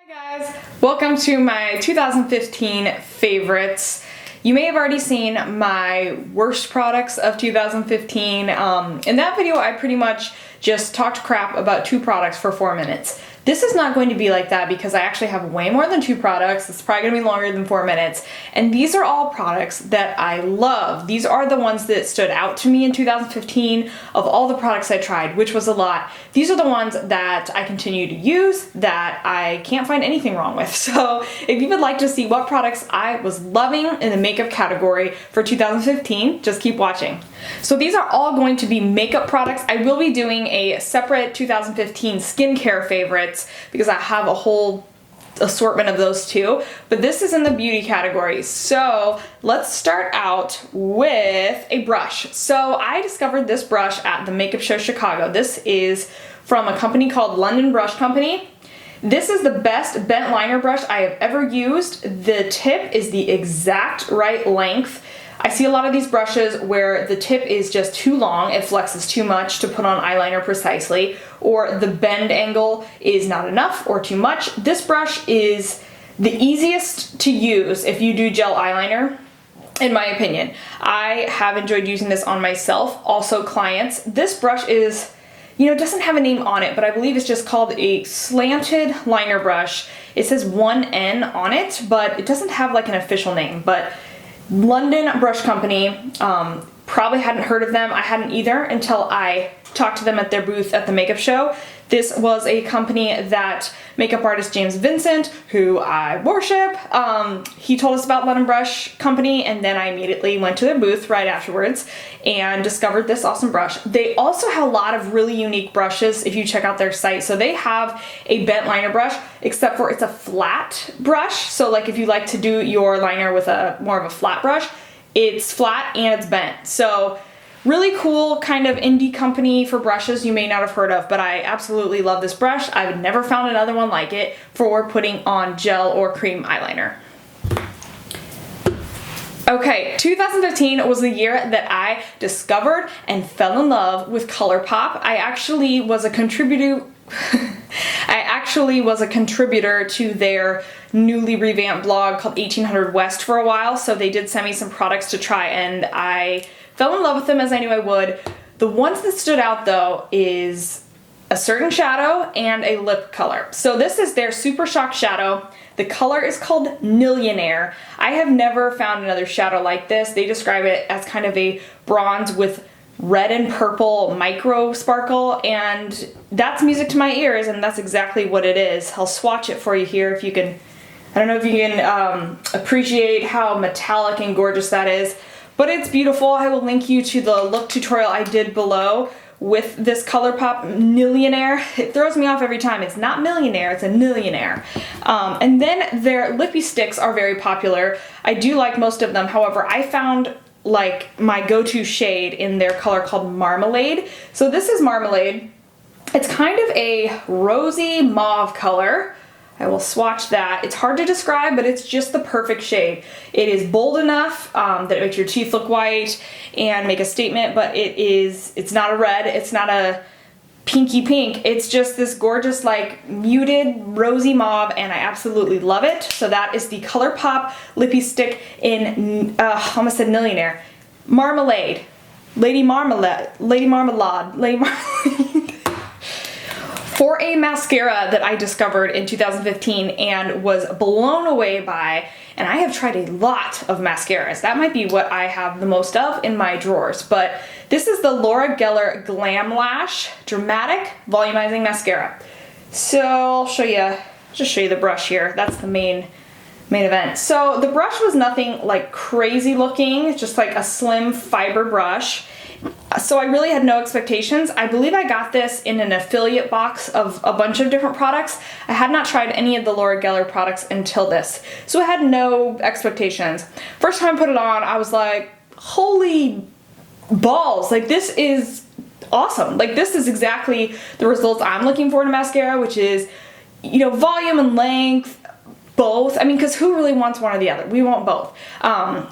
Hi guys, welcome to my 2015 favorites. You may have already seen my worst products of 2015. In that video I pretty much just talked crap about 2 products for 4 minutes. This is not going to be like that because I actually have way more than 2 products. It's probably going to be longer than 4 minutes. And these are all products that I love. These are the ones that stood out to me in 2015 of all the products I tried, which was a lot. These are the ones that I continue to use that I can't find anything wrong with. So if you would like to see what products I was loving in the makeup category for 2015, just keep watching. So these are all going to be makeup products. I will be doing a separate 2015 skincare favorites because I have a whole assortment of those too, but this is in the beauty category. So let's start out with a brush. So I discovered this brush at the Makeup Show Chicago. This is from a company called London Brush Company. This is the best bent liner brush I have ever used. The tip is the exact right length. I see a lot of these brushes where the tip is just too long, it flexes too much to put on eyeliner precisely, or the bend angle is not enough or too much. This brush is the easiest to use if you do gel eyeliner, in my opinion. I have enjoyed using this on myself, also clients. This brush is, it doesn't have a name on it, but I believe it's just called a slanted liner brush. It says 1N on it, but it doesn't have like an official name. But London Brush Company, probably hadn't heard of them. I hadn't either until I talked to them at their booth at the makeup show. This was a company that makeup artist James Vincent, who I worship, he told us about London Brush Company, and then I immediately went to their booth right afterwards and discovered this awesome brush. They also have a lot of really unique brushes if you check out their site. So they have a bent liner brush, except for it's a flat brush. So like if you like to do your liner with a more of a flat brush, it's flat and it's bent. So really cool kind of indie company for brushes you may not have heard of, but I absolutely love this brush. I've never found another one like it for putting on gel or cream eyeliner. Okay, 2015 was the year that I discovered and fell in love with Colourpop. I actually was a contributor to their newly revamped blog called 1800 West for a while, so they did send me some products to try and I fell in love with them as I knew I would. The ones that stood out though is a certain shadow and a lip color. So this is their Super Shock shadow. The color is called Nillionaire. I have never found another shadow like this. They describe it as kind of a bronze with red and purple micro sparkle, and that's music to my ears, and that's exactly what it is. I'll swatch it for you here if you can, I don't know if you can appreciate how metallic and gorgeous that is. But it's beautiful. I will link you to the look tutorial I did below with this Colourpop Nillionaire. It throws me off every time. It's not millionaire, it's a Nillionaire. And then their Lippie sticks are very popular. I do like most of them. However, I found like my go-to shade in their color called Marmalade. So this is Marmalade. It's kind of a rosy mauve color. I will swatch that. It's hard to describe, but it's just the perfect shade. It is bold enough that it makes your teeth look white and make a statement, but it's not a red, it's not a pinky pink. It's just this gorgeous, like, muted rosy mauve, and I absolutely love it. So that is the Colourpop Lippie Stick in, almost said Nillionaire. Marmalade. Lady Marmalade. For a mascara that I discovered in 2015 and was blown away by, and I have tried a lot of mascaras. That might be what I have the most of in my drawers, but this is the Laura Geller GlamLASH Dramatic Volumizing Mascara. So I'll show you, just show you the brush here. That's the main event. So the brush was nothing like crazy looking, it's just like a slim fiber brush. So I really had no expectations. I believe I got this in an affiliate box of a bunch of different products. I had not tried any of the Laura Geller products until this, so I had no expectations. First time I put it on, I was like, holy balls, like this is awesome. Like this is exactly the results I'm looking for in a mascara, which is, volume and length, both. I mean, because who really wants one or the other? We want both,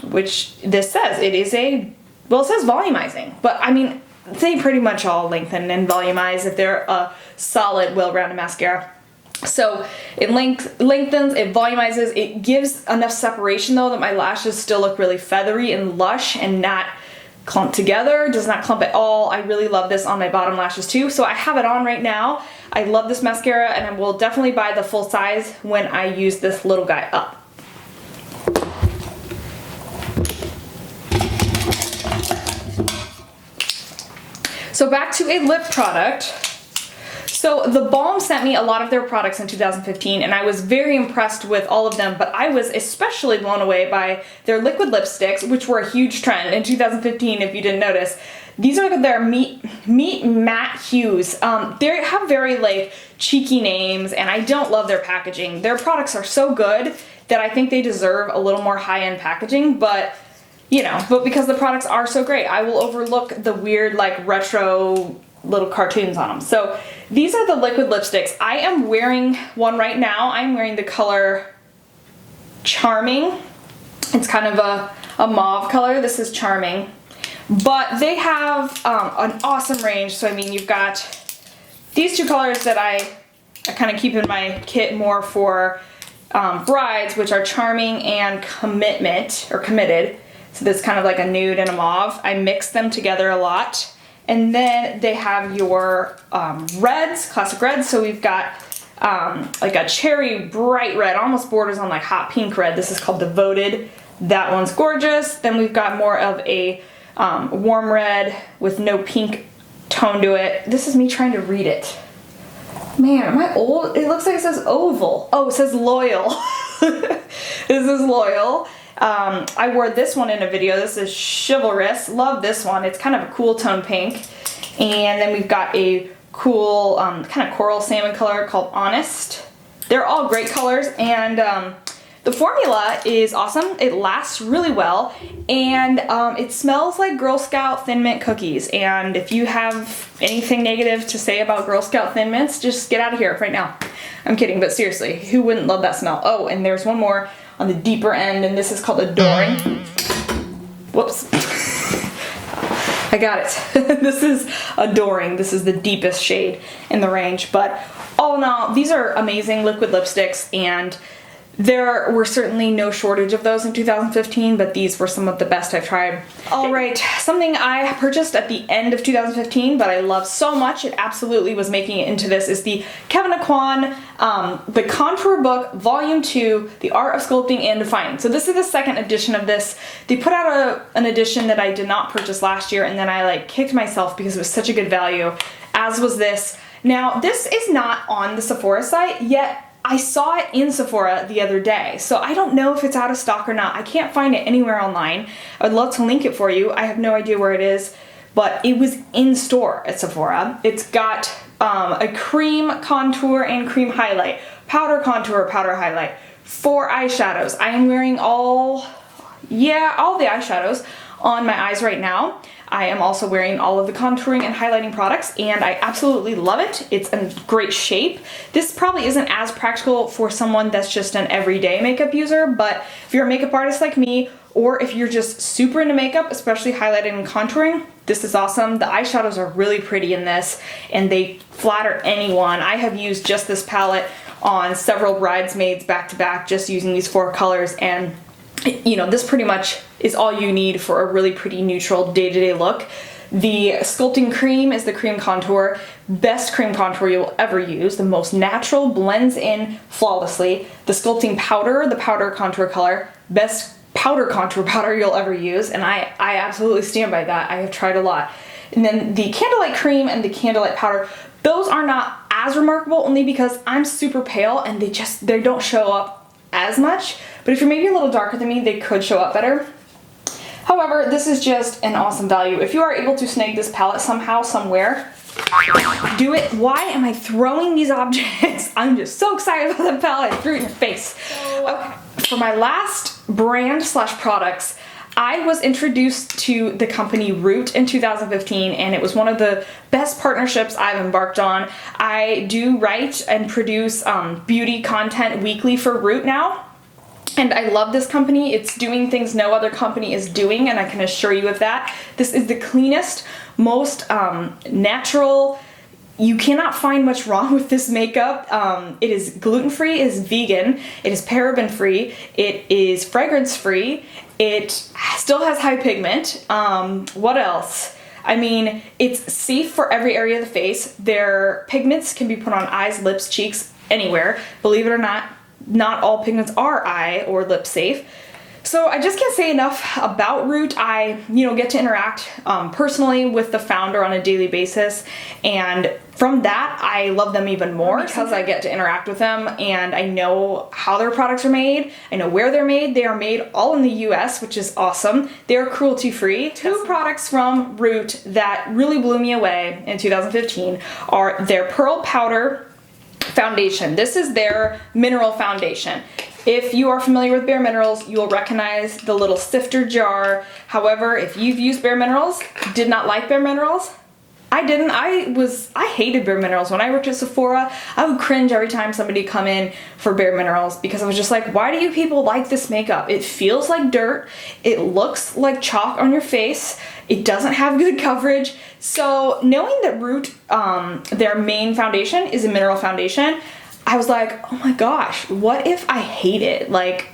which this says. Well, it says volumizing, but I mean, they pretty much all lengthen and volumize if they're a solid, well-rounded mascara. So it lengthens, it volumizes, it gives enough separation though that my lashes still look really feathery and lush and not clumped together, does not clump at all. I really love this on my bottom lashes too. So I have it on right now. I love this mascara and I will definitely buy the full size when I use this little guy up. So back to a lip product. So TheBalm sent me a lot of their products in 2015 and I was very impressed with all of them, but I was especially blown away by their liquid lipsticks, which were a huge trend in 2015 if you didn't notice. These are their Meet Matte Hughes. They have very like cheeky names and I don't love their packaging. Their products are so good that I think they deserve a little more high-end packaging, but you know, but because the products are so great, I will overlook the weird like retro little cartoons on them. So these are the liquid lipsticks. I am wearing one right now. I'm wearing the color Charming. It's kind of a mauve color. This is Charming. But they have an awesome range. So I mean, you've got these two colors that I kind of keep in my kit more for brides, which are Charming and Commitment, or Committed. So this is kind of like a nude and a mauve. I mix them together a lot. And then they have your reds, classic reds. So we've got like a cherry bright red, almost borders on like hot pink red. This is called Devoted. That one's gorgeous. Then we've got more of a warm red with no pink tone to it. This is me trying to read it. Man, am I old? It looks like it says Oval. Oh, it says Loyal. This is Loyal. I wore this one in a video. This is Chivalrous. Love this one. It's kind of a cool tone pink. And then we've got a cool kind of coral salmon color called Honest. They're all great colors and the formula is awesome. It lasts really well and it smells like Girl Scout Thin Mint cookies. And if you have anything negative to say about Girl Scout Thin Mints, just get out of here right now. I'm kidding, but seriously, who wouldn't love that smell? Oh, and there's one more on the deeper end, and this is called Adoring. Whoops. I got it. This is Adoring. This is the deepest shade in the range, but all in all, these are amazing liquid lipsticks, and there were certainly no shortage of those in 2015, but these were some of the best I've tried. All right, something I purchased at the end of 2015, but I love so much, it absolutely was making it into this, is the Kevyn Aucoin, The Contour Book, Volume 2, The Art of Sculpting and Defining. So this is the second edition of this. They put out an edition that I did not purchase last year, and then I like kicked myself because it was such a good value, as was this. Now, this is not on the Sephora site, yet I saw it in Sephora the other day, so I don't know if it's out of stock or not. I can't find it anywhere online. I would love to link it for you. I have no idea where it is, but it was in store at Sephora. It's got a cream contour and cream highlight, powder contour, powder highlight, 4 eyeshadows. I am wearing all the eyeshadows on my eyes right now. I am also wearing all of the contouring and highlighting products, and I absolutely love it. It's in great shape. This probably isn't as practical for someone that's just an everyday makeup user, but if you're a makeup artist like me, or if you're just super into makeup, especially highlighting and contouring, this is awesome. The eyeshadows are really pretty in this, and they flatter anyone. I have used just this palette on several bridesmaids back to back, just using these 4 colors, and you know, this pretty much is all you need for a really pretty neutral day-to-day look. The sculpting cream is the cream contour, best cream contour you'll ever use, the most natural, blends in flawlessly. The sculpting powder, the powder contour color, best powder contour powder you'll ever use, and I absolutely stand by that. I have tried a lot. And then the candlelight cream and the candlelight powder, those are not as remarkable only because I'm super pale and they don't show up as much, but if you're maybe a little darker than me, they could show up better. However, this is just an awesome value. If you are able to snag this palette somehow, somewhere, do it. Why am I throwing these objects? I'm just so excited about the palette. I threw it in your face. Okay, for my last brand slash products, I was introduced to the company Root in 2015, and it was one of the best partnerships I've embarked on. I do write and produce beauty content weekly for Root now, and I love this company. It's doing things no other company is doing, and I can assure you of that. This is the cleanest, most natural, You cannot find much wrong with this makeup. It is gluten-free, it is vegan, it is paraben-free, it is fragrance-free, it still has high pigment. What else? I mean, it's safe for every area of the face. Their pigments can be put on eyes, lips, cheeks, anywhere. Believe it or not all pigments are eye or lip safe. So I just can't say enough about Root. I, get to interact personally with the founder on a daily basis, and from that, I love them even more because I get to interact with them and I know how their products are made. I know where they're made. They are made all in the US, which is awesome. They're cruelty-free. Two products from Root that really blew me away in 2015 are their Pearl Powder Foundation. This is their mineral foundation. If you are familiar with Bare Minerals, you will recognize the little sifter jar. However, if you've used Bare Minerals, did not like Bare Minerals, I didn't. I hated Bare Minerals. When I worked at Sephora, I would cringe every time somebody come in for Bare Minerals because I was just like, why do you people like this makeup? It feels like dirt. It looks like chalk on your face. It doesn't have good coverage. So knowing that Root, their main foundation is a mineral foundation, I was like, oh my gosh, what if I hate it? Like,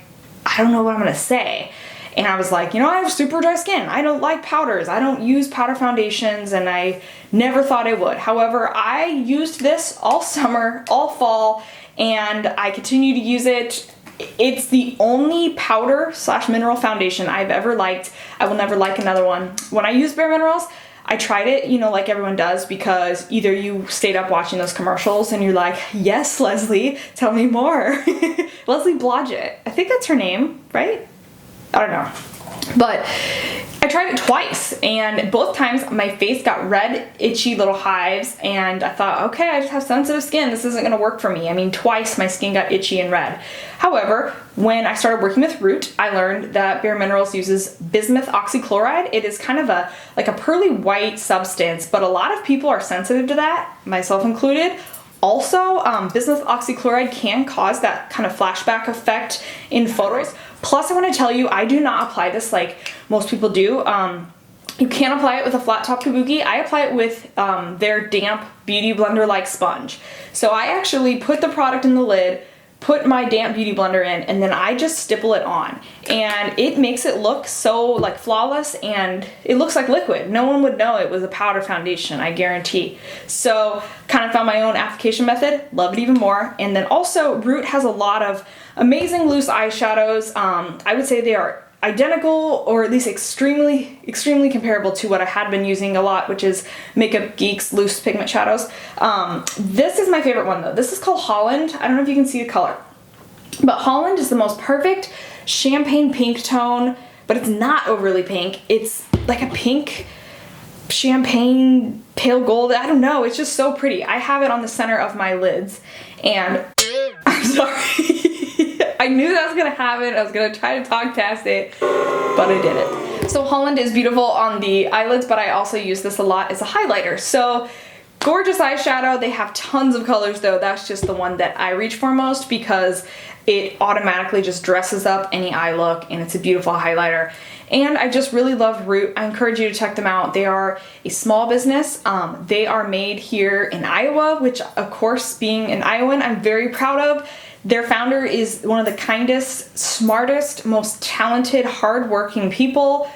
I don't know what I'm gonna say. And I was like, I have super dry skin. I don't like powders. I don't use powder foundations, and I never thought I would. However, I used this all summer, all fall, and I continue to use it. It's the only powder / mineral foundation I've ever liked. I will never like another one. When I use Bare Minerals, I tried it, like everyone does, because either you stayed up watching those commercials and you're like, yes, Leslie, tell me more. Leslie Blodgett. I think that's her name, right? I don't know. But I tried it twice, and both times my face got red, itchy little hives, and I thought, okay, I just have sensitive skin. This isn't going to work for me. I mean, twice my skin got itchy and red. However, when I started working with Root, I learned that Bare Minerals uses bismuth oxychloride. It is kind of like a pearly white substance, but a lot of people are sensitive to that, myself included. Also, bismuth oxychloride can cause that kind of flashback effect in photos. Plus, I want to tell you, I do not apply this like most people do. You can apply it with a flat top kabuki. I apply it with their damp beauty blender like sponge. So I actually put the product in the lid, put my damp beauty blender in, and then I just stipple it on. And it makes it look so like flawless, and it looks like liquid. No one would know it was a powder foundation, I guarantee. So kind of found my own application method, love it even more. And then also Root has a lot of amazing loose eyeshadows. I would say they are identical, or at least extremely comparable to what I had been using a lot, which is Makeup Geek's loose pigment shadows. This is my favorite one though. This is called Holland. I don't know if you can see the color, but Holland is the most perfect champagne pink tone, but it's not overly pink. It's like a pink champagne pale gold. I don't know. It's just so pretty. I have it on the center of my lids, and I'm sorry. I knew that was gonna happen. I was gonna try to talk past it, but I did it. So Holland is beautiful on the eyelids, but I also use this a lot as a highlighter. So gorgeous eyeshadow. They have tons of colors though. That's just the one that I reach for most because it automatically just dresses up any eye look, and it's a beautiful highlighter. And I just really love Root. I encourage you to check them out. They are a small business. They are made here in Iowa, which of course, being an Iowan, I'm very proud of. Their founder is one of the kindest, smartest, most talented, hardworking people.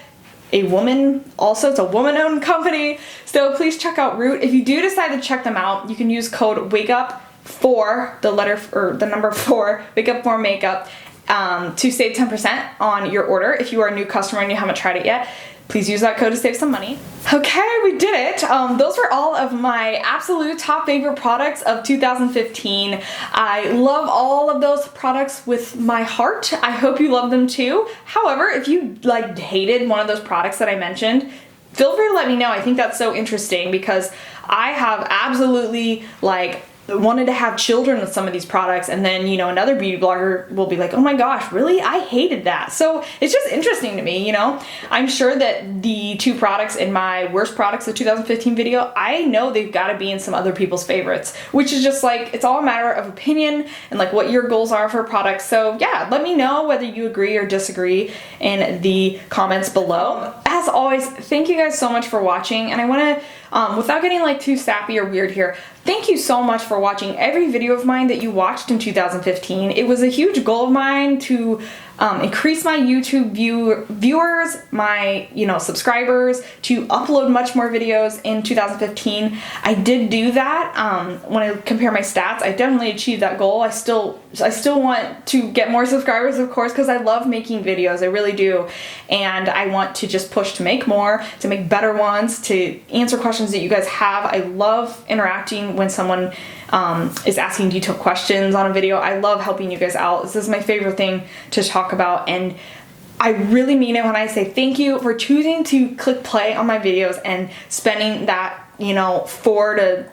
A woman, also, it's a woman-owned company. So please check out Root. If you do decide to check them out, you can use code WAKEUP4, the number 4, WAKEUP4makeup, to save 10% on your order. If you are a new customer and you haven't tried it yet, please use that code to save some money. Okay, we did it. Those were all of my absolute top favorite products of 2015. I love all of those products with my heart. I hope you love them too. However, if you hated one of those products that I mentioned, feel free to let me know. I think that's so interesting because I have absolutely wanted to have children with some of these products, and then another beauty blogger will be like, oh my gosh, really? I hated that. So it's just interesting to me. I'm sure that the two products in my worst products of 2015 video, I know they've got to be in some other people's favorites, which is just it's all a matter of opinion and what your goals are for products. So yeah, let me know whether you agree or disagree in the comments below. As always, thank you guys so much for watching, and I want to without getting like too sappy or weird here, thank you so much for watching every video of mine that you watched in 2015. It was a huge goal of mine to increase my YouTube viewers, my subscribers, to upload much more videos in 2015. I did do that. When I compare my stats, I definitely achieved that goal. I still want to get more subscribers, of course, because I love making videos. I really do, and I want to just push to make more, to make better ones, to answer questions that you guys have. I love interacting when someone is asking detailed questions on a video. I love helping you guys out. This is my favorite thing to talk about, and I really mean it when I say thank you for choosing to click play on my videos and spending that 4 to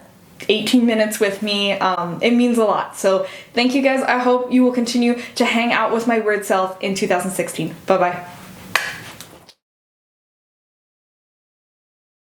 18 minutes with me. It means a lot. So thank you guys. I hope you will continue to hang out with my weird self in 2016. Bye bye.